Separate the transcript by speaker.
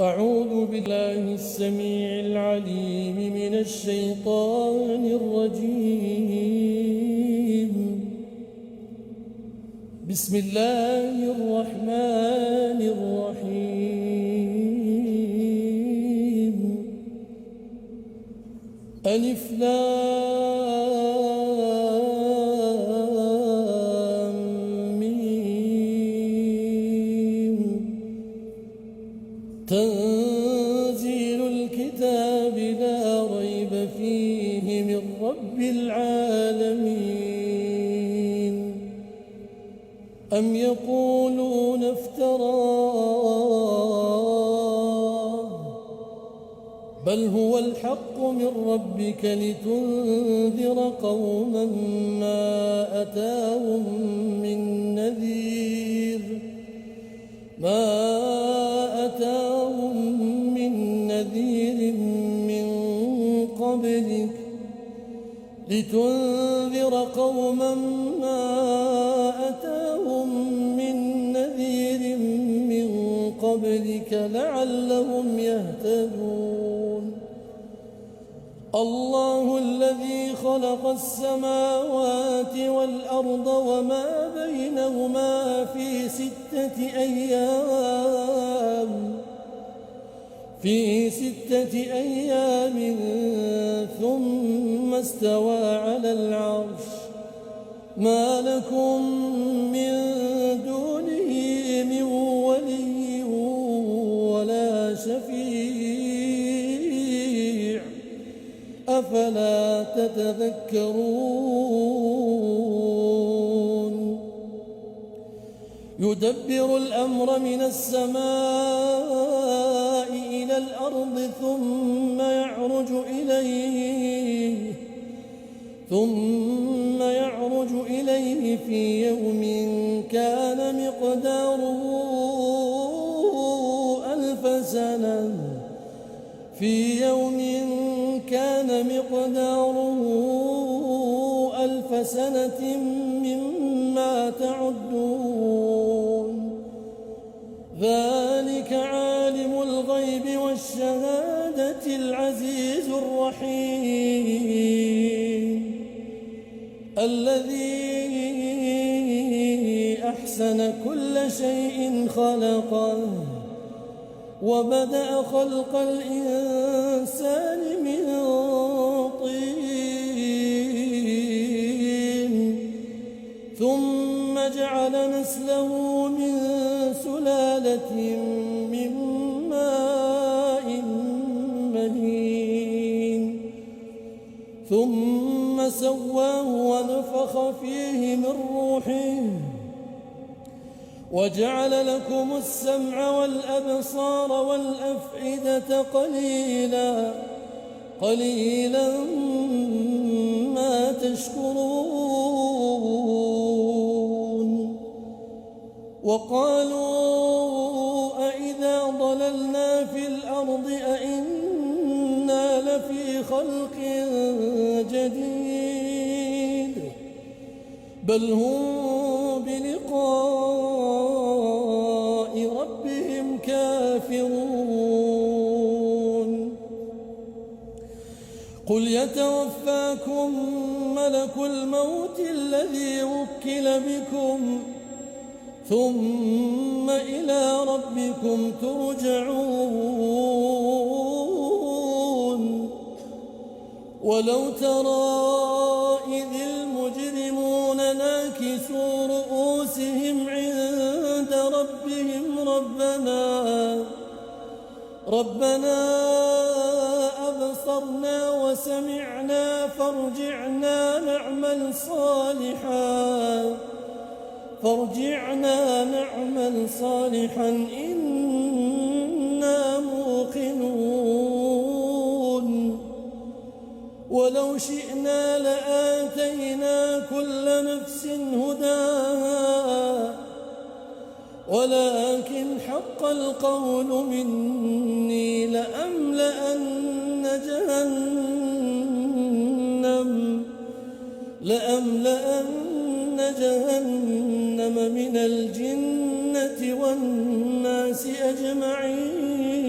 Speaker 1: أعوذ بالله السميع العليم من الشيطان الرجيم. بسم الله الرحمن الرحيم. ألف لام ميم. تنزيل الكتاب لا ريب فيه من رب العالمين. أم يقولون افتراه بل هو الحق من ربك لتنذر قوما ما أتاهم من نذير من قبلك لتنذر قوما ما أتاهم من نذير من قبلك لعلهم يهتدون. الله الذي خلق السماوات والأرض وما بينهما في 6 أيام ثم استوى على العرش. ما لكم من دونه من ولي ولا شفيع أفلا تتذكرون. يدبر الأمر من السماء إلى الأرض ثم يعرج إليه في يوم كان مقداره 1000 سنة مما تعدون. ذلك عالم الغيب والشهادة العزيز الرحيم الذي أحسن كل شيء خلقه وبدأ خلق الإنسان من طين ثم جعل نسله من سلالة من ماء مهين ثم سواه ونفخ فيه من روحه وجعل لكم السمع والأبصار والأفئدة قليلا ما تشكرون. وقالوا أئذا ضللنا في الأرض أئنا لفي خلق جديد بل هم بلقاء ربهم كافرون. قل يتوفاكم ملك الموت الذي وكل بكم ثم إلى ربكم ترجعون. ولو ترى إذ المجرمون ناكسوا رؤوسهم عند ربهم ربنا أبصرنا وسمعنا فارجعنا نعمل صالحا إنا موقنون. ولو شئنا لآتينا كل نفس هداها ولكن حق القول مني لأملأن جهنم من الجنة والناس أجمعين.